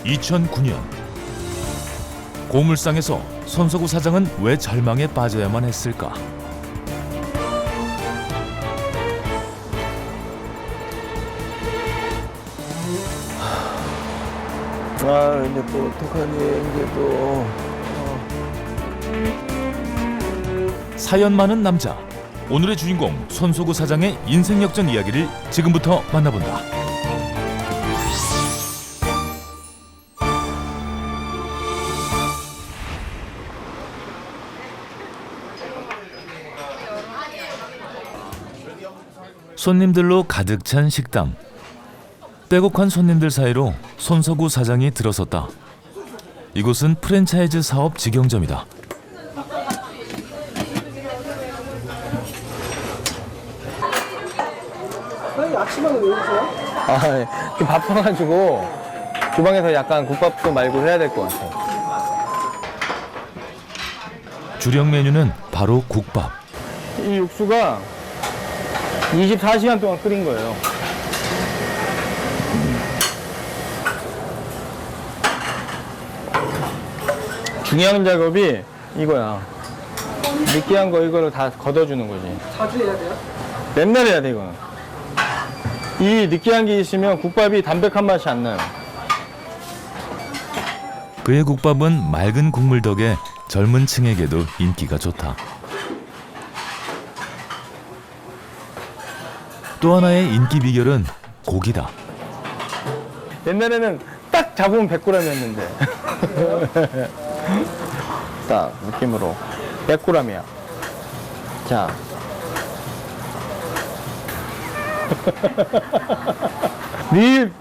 2009년 고물상에서 손석구 사장은 왜 절망에 빠져야만 했을까? 아, 이제 또 어떡하니, 이제 또. 사연 많은 남자. 오늘의 주인공 손석구 사장의 인생 역전 이야기를 지금부터 만나본다. 손님들로 가득 찬 식당. 빼곡한 손님들 사이로 손석구 사장이 들어섰다. 이곳은 프랜차이즈 사업 직영점이다. 아침에 왜 오세요? 좀 바빠가지고 주방에서 약간 국밥도 말고 해야 될 것 같아요. 주력 메뉴는 바로 국밥. 이 육수가 24시간 동안 끓인 거예요. 중요한 작업이 이거야. 느끼한 거 이거를 다 걷어주는 거지. 자주 해야 돼요? 맨날 해야 돼 이거는. 이 느끼한 게 있으면 국밥이 담백한 맛이 안 나요. 그의 국밥은 맑은 국물 덕에 젊은 층에게도 인기가 좋다. 또 하나의 인기 비결은 고기다. 옛날에는 딱 잡으면 100g이었는데 딱 느낌으로 100g이야. 자. 늘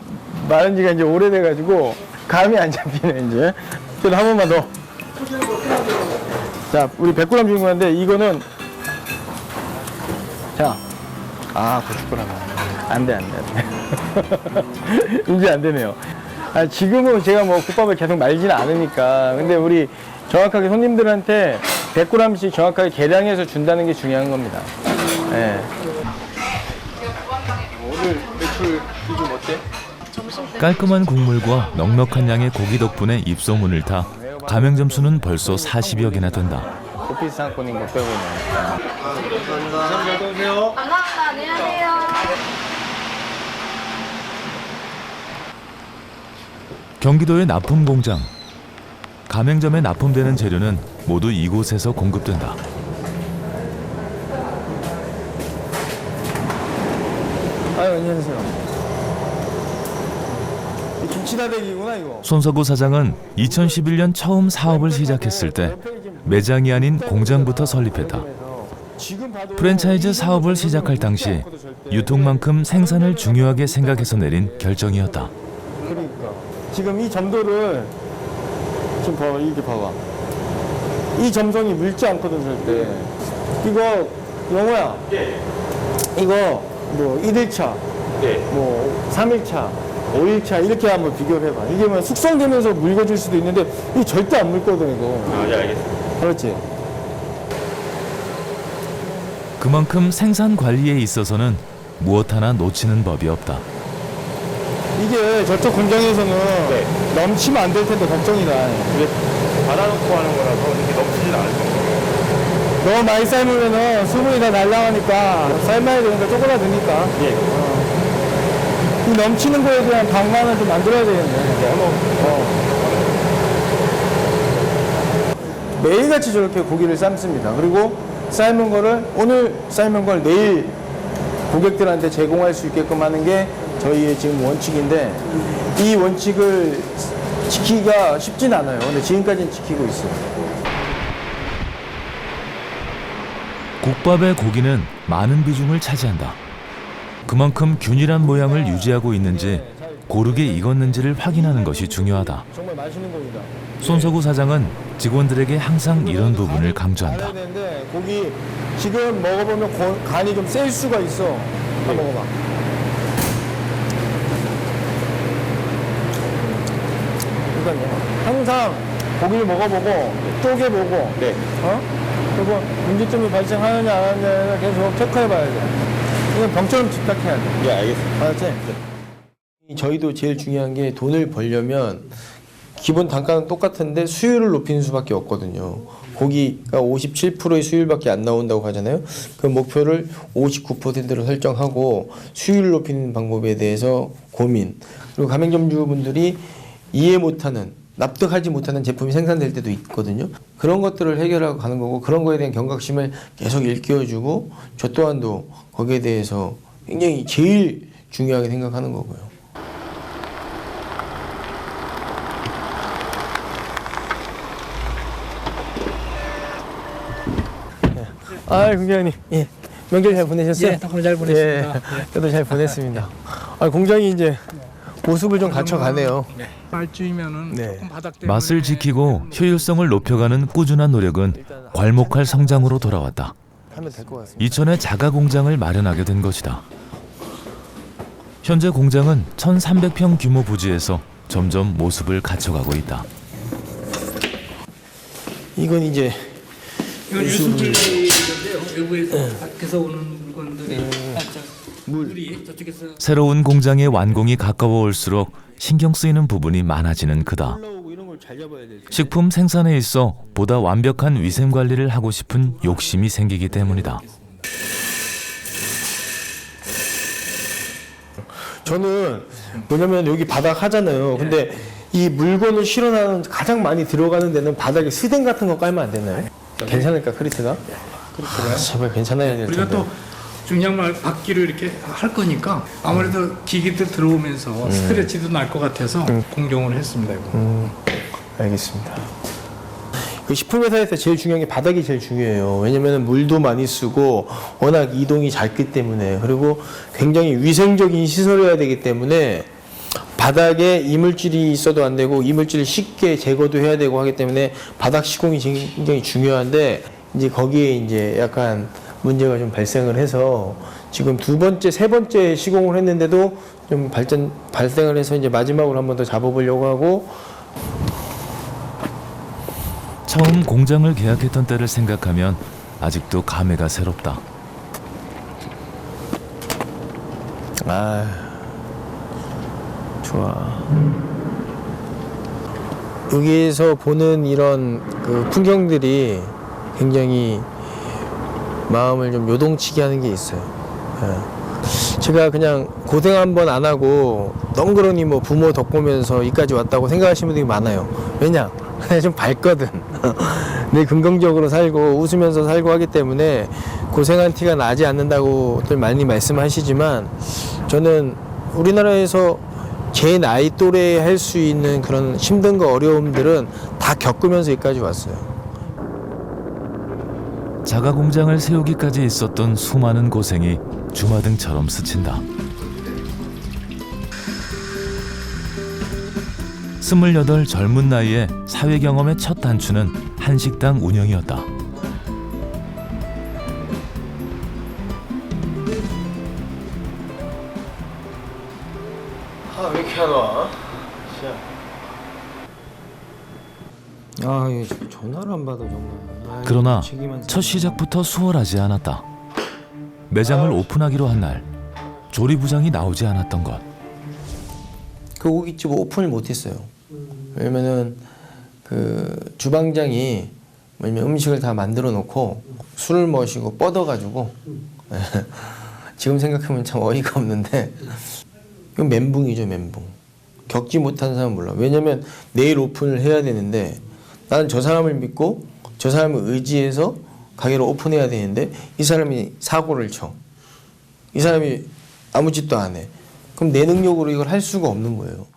마른 지가 이제 오래돼가지고 감이 안 잡히네 이제. 그래도 한 번만 더. 자, 우리 100g 주는 건데 이거는 자, 90g. 안 돼. 이제 안 되네요. 지금은 제가 뭐 국밥을 계속 말지는 않으니까. 근데 우리 정확하게 손님들한테 100g씩 정확하게 계량해서 준다는 게 중요한 겁니다. 네. 오늘 매출 기준 어때? 깔끔한 국물과 넉넉한 양의 고기 덕분에 입소문을 타 가맹점 수는 벌써 40여 개나 된다. 오피스 상권인 거 빼고는. 감사합니다. 안녕하세요. 경기도의 납품 공장. 가맹점에 납품되는 재료는 모두 이곳에서 공급된다. 안녕하세요. 김치다대기구나 이거. 손석구 사장은 2011년 처음 사업을 시작했을 때 매장이 아닌 공장부터 설립했다. 프랜차이즈 사업을 시작할 당시 유통만큼 생산을 중요하게 생각해서 내린 결정이었다. 그러니까 지금 이 점도를 지금 봐봐, 이렇게 봐봐. 이 점선이 묽지 않거든 절대. 이거 영호야. 이거 뭐 1일차, 뭐 3일차, 5일차 이렇게 한번 비교를 해봐. 이게 뭐 숙성되면서 묽어질 수도 있는데 이 절대 안 묽거든 이거. 예, 알겠습니다. 그렇지. 그만큼 생산 관리에 있어서는 무엇 하나 놓치는 법이 없다. 이게 저쪽 공장에서는 넘치면 안 될 텐데 걱정이다. 이게 받아놓고 하는 거라서 이렇게 넘치진 않을 겁니다. 너무 많이 삶으면은 수분이 다 날라가니까 삶아야 되니까 쪼그라드니까. 예. 이 넘치는 거에 대한 방안을 좀 만들어야 되겠네. 매일같이 저렇게 고기를 삶습니다. 그리고 삶은 거를 오늘 삶은 걸 내일 고객들한테 제공할 수 있게끔 하는 게 저희의 지금 원칙인데 이 원칙을 지키기가 쉽진 않아요. 근데 지금까지는 지키고 있어요. 국밥의 고기는 많은 비중을 차지한다. 그만큼 균일한 모양을 유지하고 있는지 고르게 익었는지를 확인하는 것이 중요하다. 정말 맛있는 고기다. 손석구 사장은 직원들에게 항상 이런 부분을 강조한다. 알아야 되는데 고기 지금 먹어보면 간이 좀 셀 수가 있어. 한번 먹어봐. 그러니까요. 항상 고기를 먹어보고 쪼개보고 그리고 문제점이 발생하느냐 안 하느냐 계속 체크해봐야 돼. 이건 병처럼 집착해야 돼. 예, 알겠습니다. 알았지? 저희도 제일 중요한 게 돈을 벌려면 기본 단가는 똑같은데 수율을 높이는 수밖에 없거든요. 고기가 57%의 수율밖에 안 나온다고 하잖아요. 그 목표를 59%로 설정하고 수율을 높이는 방법에 대해서 고민. 그리고 가맹점주분들이 이해 못하는, 납득하지 못하는 제품이 생산될 때도 있거든요. 그런 것들을 해결하고 가는 거고, 그런 거에 대한 경각심을 계속 일깨워주고, 저 또한도 거기에 대해서 굉장히 제일 중요하게 생각하는 거고요. 아, 공장님, 예, 명절 잘 보내셨어요? 예, 덕분에 잘 보냈습니다. 예, 저도 잘 보냈습니다. 아, 공장이 이제 모습을 좀 갖춰가네요. 말주이면은 네. 조금 바닥 때문에 맛을 지키고 효율성을 높여가는 꾸준한 노력은 괄목할 성장으로 돌아왔다. 하면 될 것 같습니다. 이천에 자가 공장을 마련하게 된 것이다. 현재 공장은 1,300평 규모 부지에서 점점 모습을 갖춰가고 있다. 이건 이제 이건 유수질인데요. 외부에서 밖에서 오는 물건들이 물이 저쪽에서 새로운 공장의 완공이 가까워 올수록 신경 쓰이는 부분이 많아지는 그다. 올라오고 이런 걸 잘 잡아야 될 텐데. 식품 생산에 있어 보다 완벽한 위생 관리를 하고 싶은 욕심이 생기기 때문이다. 저는 뭐냐면 여기 바닥 하잖아요. 근데 이 물건을 실어나는 가장 많이 들어가는 데는 바닥에 스댕 같은 거 깔면 안 되나요? 괜찮을까 크리트가? 아, 제발 괜찮아야 될 우리가 텐데. 또 중량말 바퀴를 이렇게 할 거니까 아무래도 기기들 들어오면서 스트레치도 날 것 같아서 공정을 했습니다. 이거. 알겠습니다. 그 식품회사에서 제일 중요한 게 바닥이 제일 중요해요. 왜냐면 물도 많이 쓰고 워낙 이동이 잦기 때문에, 그리고 굉장히 위생적인 시설이어야 되기 때문에 바닥에 이물질이 있어도 안 되고 이물질을 쉽게 제거도 해야 되고 하기 때문에 바닥 시공이 굉장히 중요한데, 이제 거기에 이제 약간 문제가 좀 발생을 해서 지금 두 번째, 세 번째 시공을 했는데도 좀 발생을 해서 이제 마지막으로 한 번 더 잡아보려고 하고. 처음 공장을 계약했던 때를 생각하면 아직도 감회가 새롭다. 아, 좋아. 여기에서 보는 이런 그 풍경들이 굉장히 마음을 좀 요동치게 하는 게 있어요. 예. 제가 그냥 고생 한번 안 하고 덩그러니 뭐 부모 덕보면서 여기까지 왔다고 생각하시는 분들이 많아요. 왜냐? 그냥 좀 밝거든. 늘 긍정적으로 살고 웃으면서 살고 하기 때문에 고생한 티가 나지 않는다고들 많이 말씀하시지만, 저는 우리나라에서 제 나이 또래에 할 수 있는 그런 힘든 거, 어려움들은 다 겪으면서 여기까지 왔어요. 자가 공장을 세우기까지 있었던 수많은 고생이 주마등처럼 스친다. 28 젊은 나이에 사회 경험의 첫 단추는 한식당 운영이었다. 아, 왜 이렇게 안 와? 아, 이거 전화를 안 받아 정말. 아, 그러나 책임은 첫 시작부터 수월하지 않았다. 매장을 오픈하기로 한 날, 조리부장이 나오지 않았던 것. 그 고깃집 오픈을 못했어요. 왜냐면은 그 주방장이 뭐냐면 음식을 다 만들어 놓고 술을 마시고 뻗어가지고 지금 생각하면 참 어이가 없는데, 이건 멘붕이죠, 멘붕. 겪지 못한 사람은 몰라. 왜냐면 내일 오픈을 해야 되는데 나는 저 사람을 믿고 저 사람을 의지해서 가게를 오픈해야 되는데 이 사람이 사고를 쳐. 이 사람이 아무 짓도 안 해. 그럼 내 능력으로 이걸 할 수가 없는 거예요.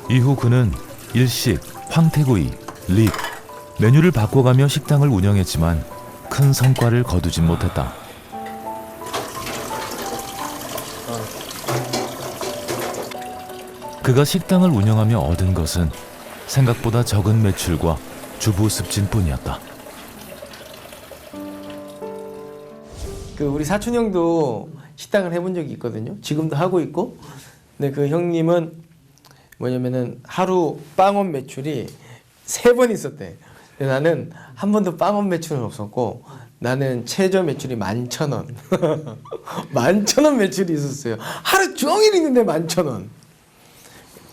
이후 그는 일식, 황태구이, 립, 메뉴를 바꿔가며 식당을 운영했지만 큰 성과를 거두진 못했다. 그가 식당을 운영하며 얻은 것은 생각보다 적은 매출과 주부 습진뿐이었다. 그 우리 사촌 형도 식당을 해본 적이 있거든요. 지금도 하고 있고. 근데 그 형님은 뭐냐면은 하루 빵원 매출이 3번 있었대. 근데 나는 한 번도 빵원 매출은 없었고 나는 최저 매출이 11,000원. 11,000원 매출이 있었어요. 하루 종일 있는데 11,000원.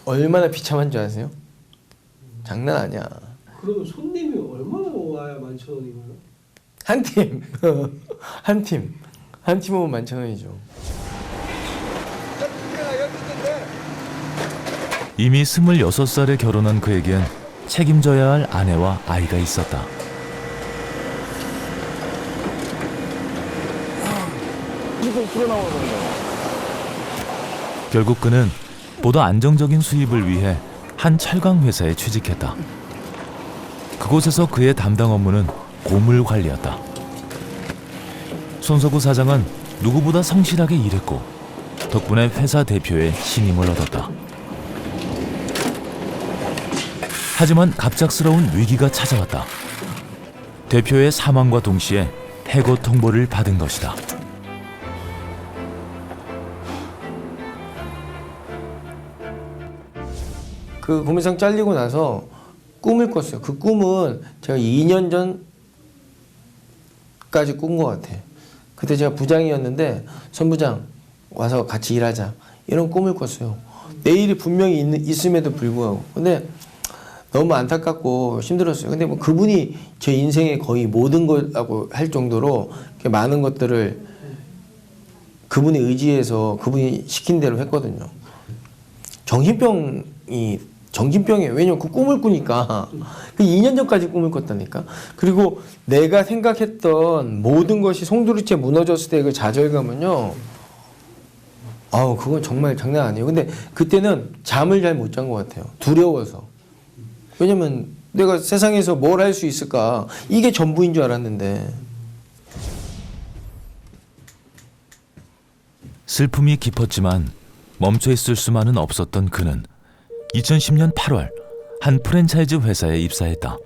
얼마나 비참한 줄 아세요? 장난 아니야. 그러면 손님이 얼마나 와야 11,000원이고요? 한 팀. 한 팀 오면 11,000원이죠. 이미 26살에 결혼한 그에겐 책임져야 할 아내와 아이가 있었다. 결국 그는 보다 안정적인 수입을 위해 한 철강 회사에 취직했다. 그곳에서 그의 담당 업무는 고물 관리였다. 손석구 사장은 누구보다 성실하게 일했고 덕분에 회사 대표의 신임을 얻었다. 하지만 갑작스러운 위기가 찾아왔다. 대표의 사망과 동시에 해고 통보를 받은 것이다. 그 고물상 잘리고 나서 꿈을 꿨어요. 그 꿈은 제가 2년 전까지 꾼 것 같아요. 그때 제가 부장이었는데 선부장 와서 같이 일하자 이런 꿈을 꿨어요. 내일이 분명히 있음에도 불구하고. 근데 너무 안타깝고 힘들었어요. 근데 뭐 그분이 제 인생의 거의 모든 거라고 할 정도로 많은 것들을 그분의 의지에서 그분이 시킨 대로 했거든요. 정신병이에요. 왜냐면 그 꿈을 꾸니까. 그 2년 전까지 꿈을 꿨다니까. 그리고 내가 생각했던 모든 것이 송두리째 무너졌을 때 그 좌절감은요. 아우, 그건 정말 장난 아니에요. 근데 그때는 잠을 잘 못 잔 것 같아요. 두려워서. 왜냐면 내가 세상에서 뭘 할 수 있을까. 이게 전부인 줄 알았는데. 슬픔이 깊었지만 멈춰 있을 수만은 없었던 그는 2010년 8월 한 프랜차이즈 회사에 입사했다.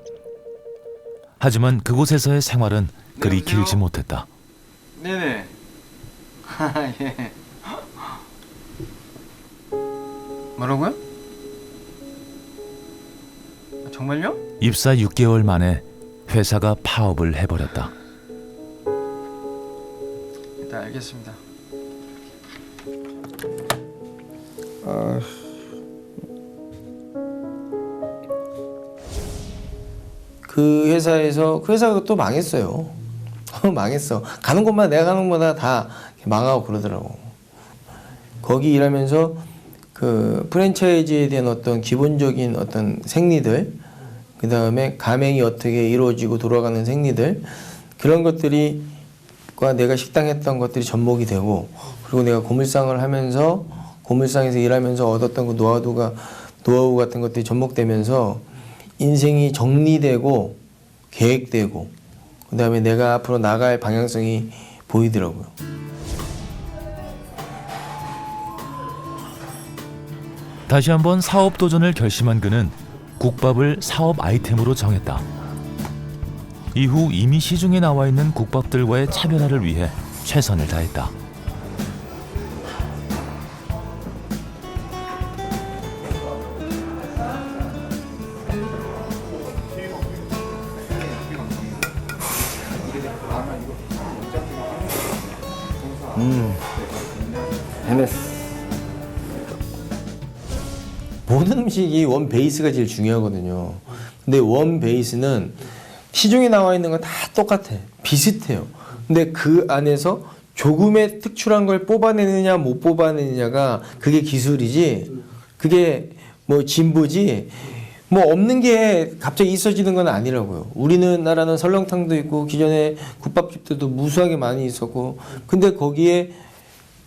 하지만 그곳에서의 생활은 그리 길지 못했다. 네네. 예. 뭐라고요? 정말요? 입사 6개월 만에 회사가 파업을 해버렸다. 일단 알겠습니다. 그 회사가 또 망했어요. 망했어. 가는 곳마다 내가 가는 곳마다 다 망하고 그러더라고. 거기 일하면서 그 프랜차이즈에 대한 어떤 기본적인 어떤 생리들, 그 다음에 가맹이 어떻게 이루어지고 돌아가는 생리들, 그런 것들이 내가 식당했던 것들이 접목이 되고, 그리고 내가 고물상을 하면서 고물상에서 일하면서 얻었던 그 노하우 같은 것들이 접목되면서 인생이 정리되고 계획되고, 그 다음에 내가 앞으로 나갈 방향성이 보이더라고요. 다시 한번 사업 도전을 결심한 그는 국밥을 사업 아이템으로 정했다. 이후 이미 시중에 나와 있는 국밥들과의 차별화를 위해 최선을 다했다. MS. 모든 음식이 원 베이스가 제일 중요하거든요. 근데 원 베이스는 시중에 나와 있는 건 다 똑같아. 비슷해요. 근데 그 안에서 조금의 특출한 걸 뽑아내느냐 못 뽑아내느냐가 그게 기술이지, 그게 뭐 진보지, 뭐 없는 게 갑자기 있어지는 건 아니라고요. 우리나라는 설렁탕도 있고 기존에 국밥집들도 무수하게 많이 있었고, 근데 거기에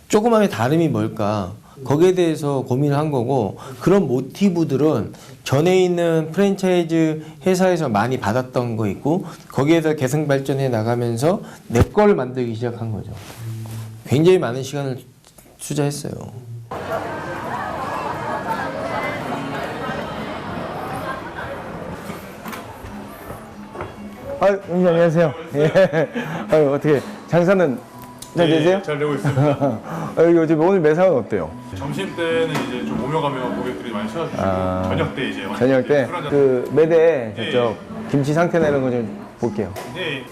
조그마한 다름이 뭘까? 거기에 대해서 고민을 한 거고, 그런 모티브들은 전에 있는 프랜차이즈 회사에서 많이 받았던 거 있고, 거기에서 개성 발전해 나가면서 내 걸 만들기 시작한 거죠. 굉장히 많은 시간을 투자했어요. 형님 안녕하세요. 예. 어떻게 장사는 잘 되세요? 잘 되고 있습니다. 요즘 오늘 매상은 어때요? 점심 때는 이제 좀 오며 가며 고객들이 많이 찾아주시고 저녁 때 이제 저녁 때 술 한잔 그 매대 저쪽 김치 상태나 이런 거 좀 볼게요. 네.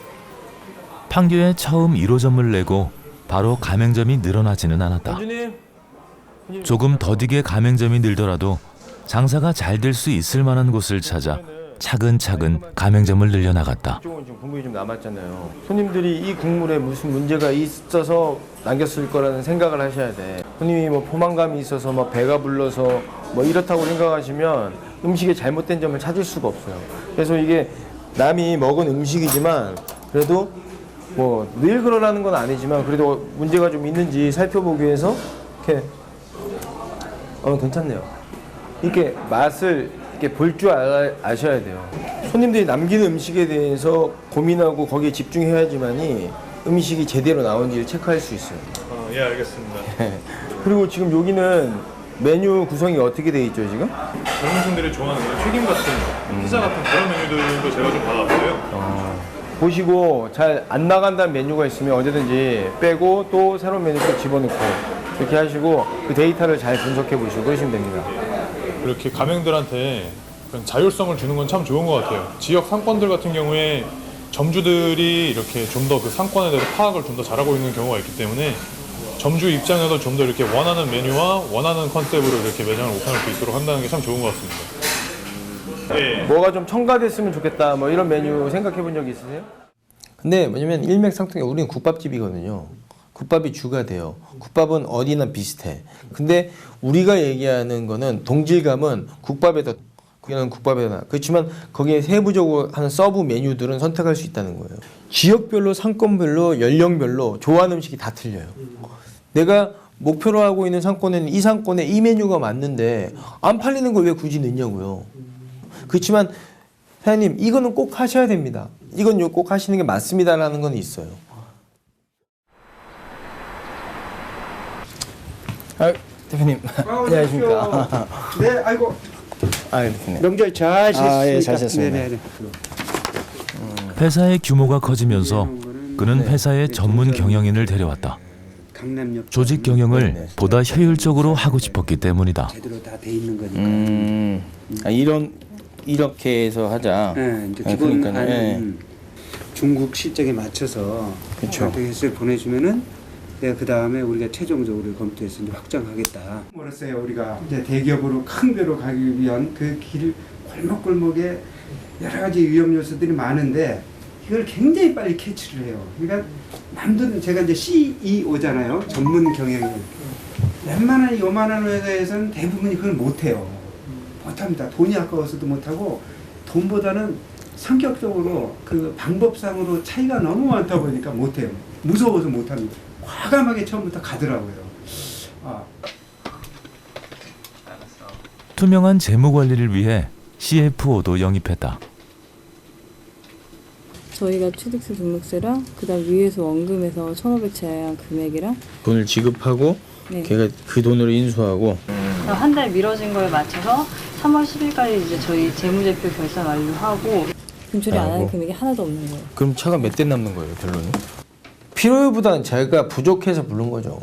판교에 처음 1호점을 내고 바로 가맹점이 늘어나지는 않았다. 원주님. 조금 더디게 가맹점이 늘더라도 장사가 잘 될 수 있을 만한 곳을 찾아 차근차근 가맹점을 늘려나갔다. 이쪽은 지금 국물이 좀 남았잖아요. 손님들이 이 국물에 무슨 문제가 있어서 남겼을 거라는 생각을 하셔야 돼. 손님이 뭐 포만감이 있어서 뭐 배가 불러서 뭐 이렇다고 생각하시면 음식에 잘못된 점을 찾을 수가 없어요. 그래서 이게 남이 먹은 음식이지만 그래도 뭐 늘 그러라는 건 아니지만 그래도 문제가 좀 있는지 살펴보기 위해서 이렇게 괜찮네요. 이렇게 맛을 이렇게 볼 줄 아셔야 돼요. 손님들이 남기는 음식에 대해서 고민하고 거기에 집중해야지만이 음식이 제대로 나온지를 체크할 수 있어요. 예, 알겠습니다. 그리고 지금 여기는 메뉴 구성이 어떻게 돼 있죠 지금? 젊은 층들이 좋아하는 그런 튀김 같은 피자 같은 그런 메뉴들도 제가 좀 받아봤어요. 보시고 잘 안 나간다는 메뉴가 있으면 언제든지 빼고 또 새로운 메뉴 또 집어넣고 이렇게 하시고 그 데이터를 잘 분석해 보시고 그러시면 됩니다. 이렇게 가맹들한테 그런 자율성을 주는 건 참 좋은 것 같아요. 지역 상권들 같은 경우에 점주들이 이렇게 좀 더 그 상권에 대해서 파악을 좀 더 잘하고 있는 경우가 있기 때문에 점주 입장에서 좀 더 이렇게 원하는 메뉴와 원하는 컨셉으로 이렇게 매장을 오픈할 수 있도록 한다는 게 참 좋은 것 같습니다. 네. 뭐가 좀 첨가됐으면 좋겠다 뭐 이런 메뉴 생각해 본 적 있으세요? 근데 뭐냐면 일맥상통해. 우리는 국밥집이거든요. 국밥이 주가 돼요. 국밥은 어디나 비슷해. 근데 우리가 얘기하는 거는 동질감은 국밥에다 그냥 국밥에다. 그렇지만 거기에 세부적으로 하는 서브 메뉴들은 선택할 수 있다는 거예요. 지역별로 상권별로 연령별로 좋아하는 음식이 다 틀려요. 내가 목표로 하고 있는 상권에는 이 상권에 이 메뉴가 맞는데 안 팔리는 걸 왜 굳이 넣냐고요. 그렇지만 사장님 이거는 꼭 하셔야 됩니다. 이건 꼭 하시는 게 맞습니다라는 건 있어요. 대표님 안녕하십니까. 네, 아이고 대표님. 명절 잘 지냈습니까? 예, 잘 지냈습니다. 네네네. 회사의 규모가 커지면서 그는 회사에 전문 경영인을 데려왔다. 강남역 조직 경영을 보다 효율적으로 하고 싶었기 때문이다. 제대로 다 돼 있는 거니까. 이렇게 해서 하자. 네, 이제 기본 그러니까요. 안은 중국 실적에 맞춰서 그쵸. 어떻게 보내주면은 내가 그 다음에 우리가 최종적으로 검토해서 이제 확장하겠다. 멀었어요. 우리가 이제 대기업으로 큰 데로 가기 위한 그 길 골목골목에 여러 가지 위험 요소들이 많은데 이걸 굉장히 빨리 캐치를 해요. 그러니까 남들은 제가 이제 CEO잖아요. 전문 경영인. 웬만한 요만한 회사에서는 대부분이 그걸 못해요. 못합니다. 돈이 아까워서도 못하고 돈보다는 성격적으로 그 방법상으로 차이가 너무 많다 보니까 못해요. 무서워서 못합니다. 과감하게 처음부터 가더라고요. 투명한 재무 관리를 위해 CFO도 영입했다. 저희가 취득세 등록세랑 그다음 위에서 원금에서 1,500 제한 금액이랑 돈을 지급하고 네. 걔가 그 돈으로 인수하고 한 달 미뤄진 거에 맞춰서 3월 10일까지 이제 저희 재무제표 결산 완료하고 분출이 안 하는 금액이 하나도 없는 거예요. 그럼 차가 몇 대 남는 거예요 결론은? 필요보다는 제가 부족해서 부른 거죠.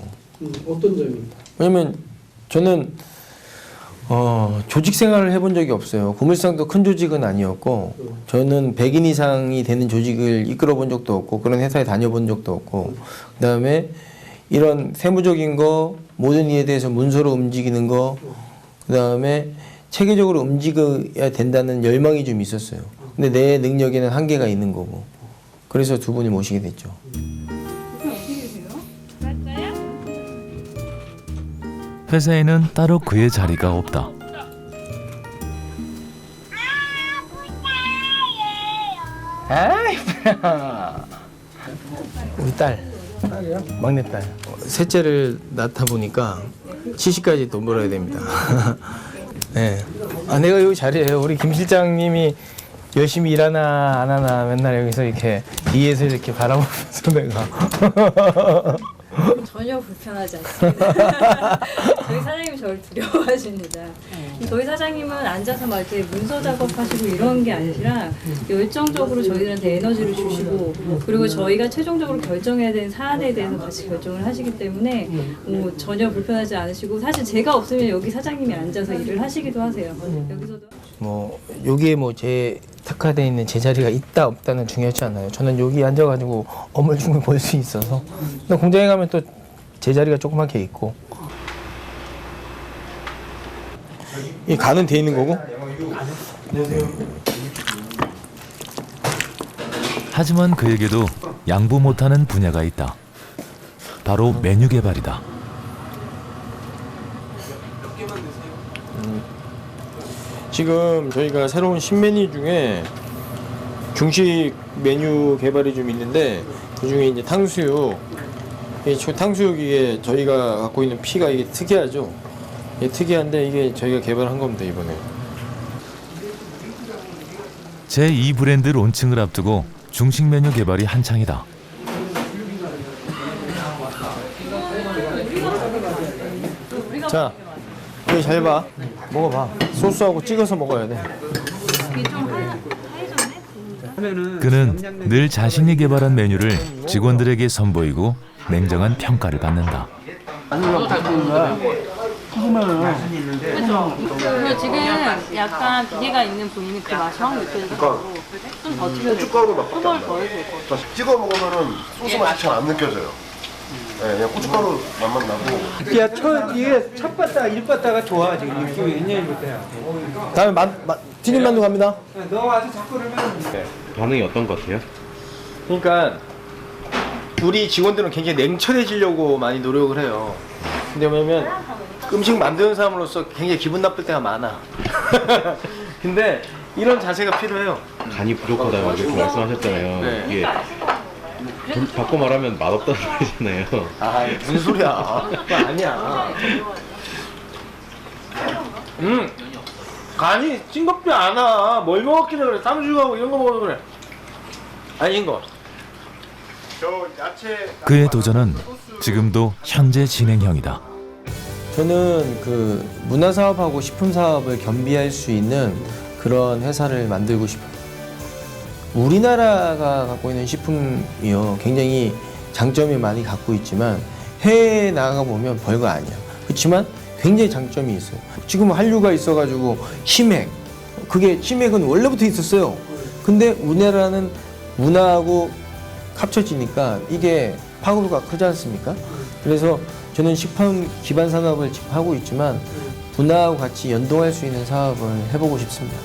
어떤 점입니까? 왜냐면 저는 조직 생활을 해본 적이 없어요. 고물상도 큰 조직은 아니었고 저는 100인 이상이 되는 조직을 이끌어 본 적도 없고 그런 회사에 다녀본 적도 없고 그다음에 이런 세무적인 거 모든 일에 대해서 문서로 움직이는 거 그다음에 체계적으로 움직여야 된다는 열망이 좀 있었어요. 근데 내 능력에는 한계가 있는 거고 그래서 두 분이 모시게 됐죠. 회사에는 따로 그의 자리가 없다. 우리 딸, 막내딸. 셋째를 낳다 보니까 70까지 돈 벌어야 됩니다. 네. 내가 여기 잘해요. 우리 김 실장님이 열심히 일하나 안 하나 맨날 여기서 이렇게 뒤에서 이렇게 바라보면서 내가 전혀 불편하지 않습니다. 저희 사장님이 저를 두려워하십니다. 저희 사장님은 앉아서 막 이렇게 문서 작업하시고 이런 게 아니라 열정적으로 저희들한테 에너지를 주시고 그리고 저희가 최종적으로 결정해야 되는 사안에 대해서 같이 결정을 하시기 때문에 전혀 불편하지 않으시고 사실 제가 없으면 여기 사장님이 앉아서 일을 하시기도 하세요. 여기서도 뭐 여기에 뭐 제 특화되어 있는 제자리가 있다 없다는 중요하지 않아요. 저는 여기 앉아가지고 어물중물 볼 수 있어서. 근데 공장에 가면 또 제자리가 조그맣게 있고. 이 간은 돼 있는 거고. 하지만 그에게도 양보 못하는 분야가 있다. 바로 메뉴 개발이다. 지금 저희가 새로운 신메뉴 중에 중식 메뉴 개발이 좀 있는데 그 중에 이제 탕수육. 이 탕수육 이게 저희가 갖고 있는 피가 이게 특이하죠. 이게 특이한데 이게 저희가 개발한 겁니다 이번에. 제2 브랜드 론칭을 앞두고 중식 메뉴 개발이 한창이다. 자, 여기 잘 봐. 먹어봐. 소스하고 찍어서 먹어야 돼. 그는 늘 자신이 개발한 메뉴를 직원들에게 선보이고 냉정한 평가를 받는다. 그리고 지금 약간 비계가 있는 부위는 그 맛이 확 느껴지고 좀더 튀겨져 고춧가루 맛 소금을 더 해도 될것 같아요. 찍어 먹으면은 소스 맛이 잘 안 느껴져요. 네, 그냥 고춧가루 맛만 나고. 야, 이게 첫 봤다가 일 봤다가 좋아 지금 느낌이 옛날부터야. 다음에 튀김 만두 갑니다. 너 와서 자꾸 그러면 반응이 어떤 것 같아요? 그러니까 우리 직원들은 굉장히 냉철해지려고 많이 노력을 해요. 근데 왜냐면 음식 만드는 사람으로서 굉장히 기분 나쁠 때가 많아. 근데 이런 자세가 필요해요. 간이 부족하다고 이렇게 말씀하셨잖아요. 네. 이게 바꿔 말하면 맛없다는 말이잖아요. 아, 무슨 소리야. 그거 아니야. 간이 싱겁지 않아. 뭘 먹었길래 그래. 탕수육하고 이런 거 먹어서 그래. 아닌 거. 그의 도전은 지금도 현재 진행형이다. 저는 그 문화사업하고 식품사업을 겸비할 수 있는 그런 회사를 만들고 싶어요. 우리나라가 갖고 있는 식품이요 굉장히 장점이 많이 갖고 있지만 해외에 나가 보면 별거 아니야. 그렇지만 굉장히 장점이 있어요. 지금 한류가 있어가지고 치맥, 그게 치맥은 원래부터 있었어요. 근데 우리나라는 문화하고 합쳐지니까 이게 파급력가 크지 않습니까? 그래서 저는 식품 기반 산업을 지금 하고 있지만 문화하고 같이 연동할 수 있는 사업을 해보고 싶습니다.